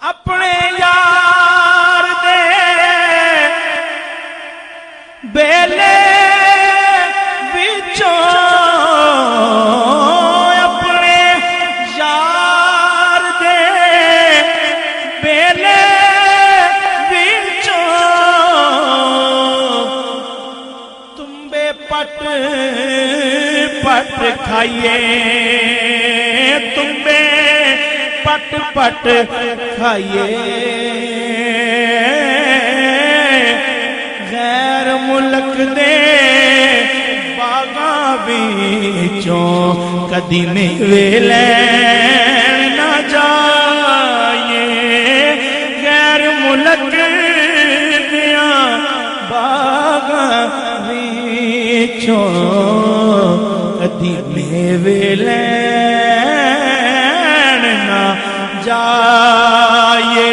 اپنے یار دے بیلے وچوں اپنے یار دے بیلے وچوں تمبے پٹ پٹ کھائیے تمبے پٹ پٹ کھائیے غیر ملک دے باغاں وچوں کدی میوے لین نہ جائیے غیر ملک دیاں باغاں وچوں کدی میوے لین نہ جائیے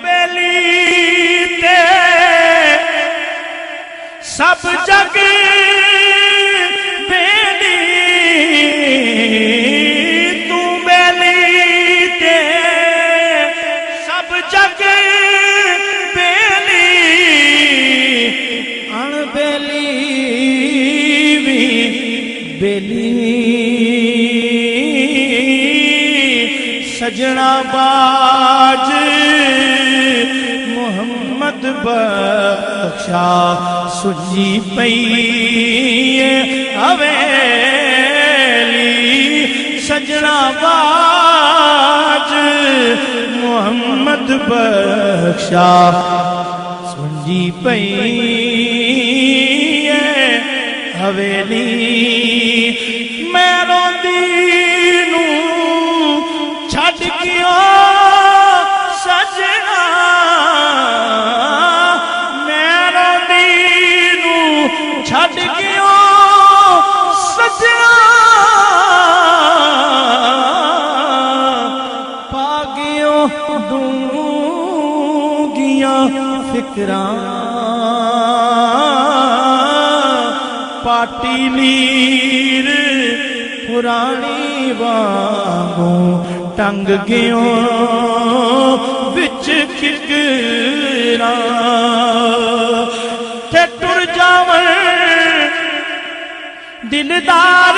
بیلی تے سب جگ بیلی تو بیلی تے سب جگ بیلی ان بیلی بھی بیلی سجنا باج محمد بخشا سجی پئی حویلی سجنا باج محمد بخشا سجی پئی حویلی میں روندی چھڈ کیوں سجنا میرا دینو چھڈ کیوں سجنا پاگیوں دونگیاں فکراں پاٹی لیر پرانی وانگوں ٹنگ گیوں وچ ککراں تے ٹر جاون دلدار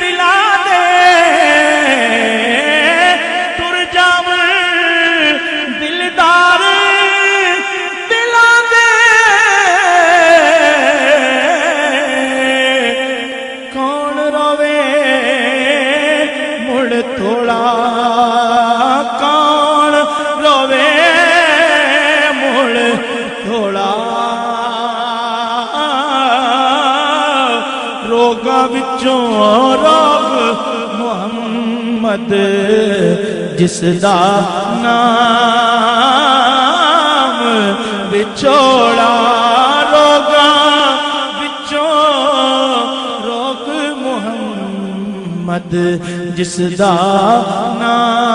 دلا دے ٹر جاون دلدار دلا دے کون روے مڑ تھوڑا کون روے مڑ تھوڑا روگاں وچوں روگ محمد جس دا نام بچوڑا روگاں وچوں روگ محمد جس دا نام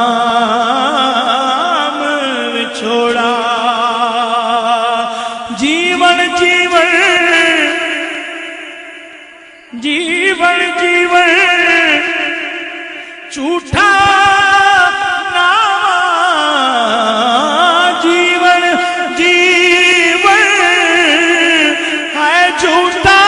چھوڑا جیون جیون جیون جیون جھوٹا نام جیون جیون ہے جھوٹا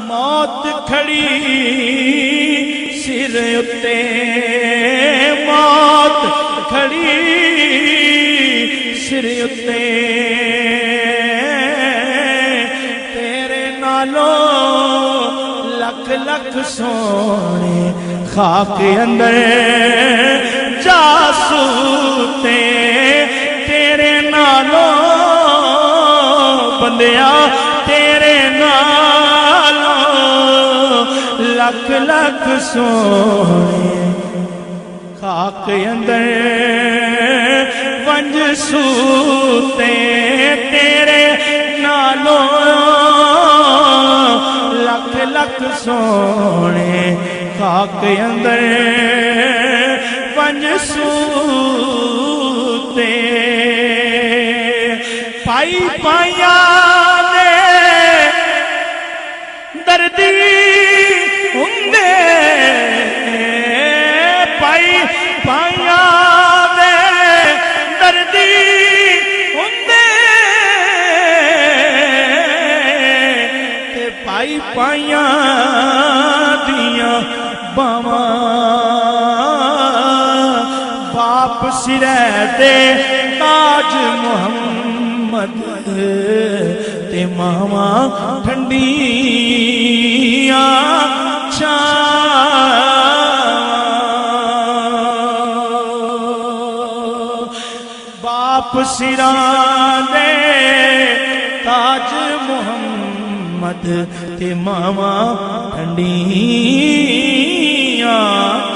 موت کھڑی سر اتے تیرے نالوں لکھ لکھ سونے خاک اندر جا سوتے تیرے نالوں بندیا تیرے نالوں لکھ لکھ سونے خاک اندر ونج سوتے تیرے نالوں لکھ لکھ سونے خاک اندر ونج سوتے پائی پائیاں نے دردی ہوندے پائی پائیاں نے دردی ہوندے تے پائی پائیاں دیاں باواں باپ سرے دے تاج محمد تے ماما ٹھنڈیاں چھاواں باپ سراں دے تاج محمد تے ماما ٹھنڈیاں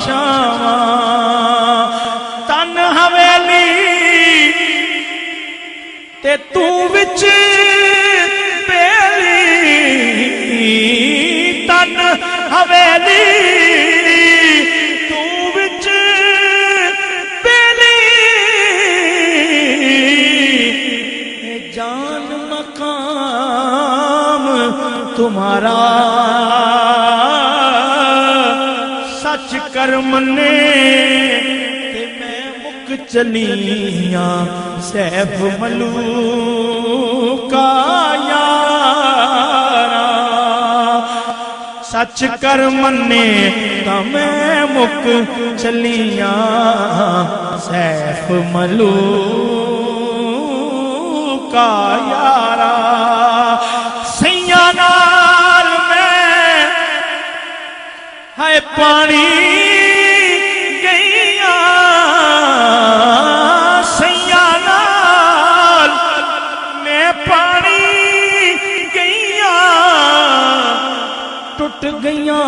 چھاواں تن حویلی تے تو وچ بیلی تن حویلی تو وچ بیلی جان مقام تمہارا سچ کر منے تے میں مک چلیاں سیف ملوکا یارا سچ کر منے تا میں مک چلیاں سیف ملوکا یارا سیاں نال میں ہے پانی گئیاں سیاں نال میں پانی گئیاں ٹوٹ گئیاں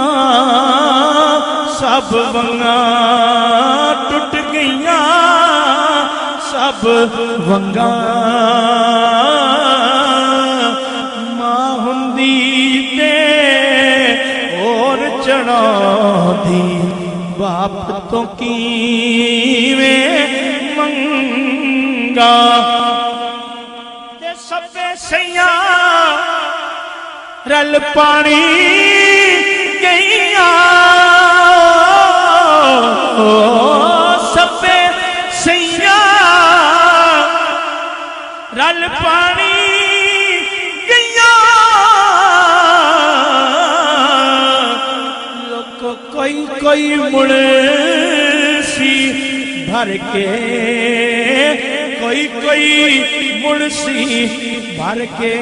سب ونگاں ٹوٹ گئیاں سب ونگاں ماں ہندی تے اور چڑھا دی باپ تو کیویں منگا تے سبے سیاں رل پانی گئیاں سبے سیاں رل پانی گئیاں لوگ کوئی مڑ سی بھر کے کوئی مڑ سی بھر کے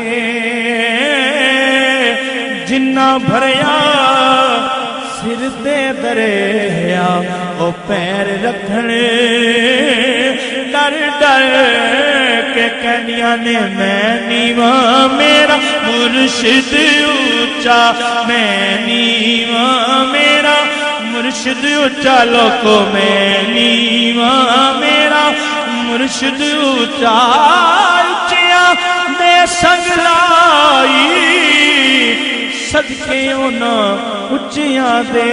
جنہ بھریا سر دے دریا او پیر رکھنے ڈر ڈر کے کہنیاں نے میں نیواں میرا مرشد اونچا میں نیواں میرا مرشد اونچا لوکو میں نیواں میرا مرشد اونچا اونچیاں دے سنگ لائی صدقے اونا اچیاں دے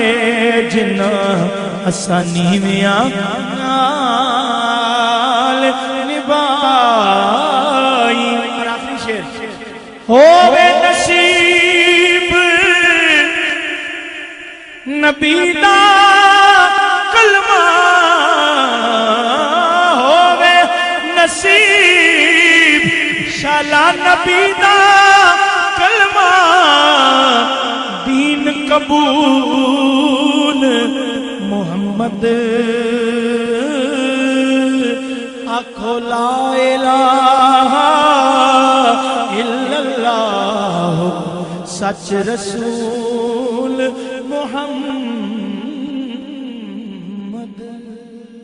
جنہ اسانی میاں نال نبائی اور آخری شیر ہووے نصیب نبی دا کلمہ ہووے نصیب شالا نبی دا کلمہ دین قبول محمد آکھو لا الہ الا اللہ سچ رسول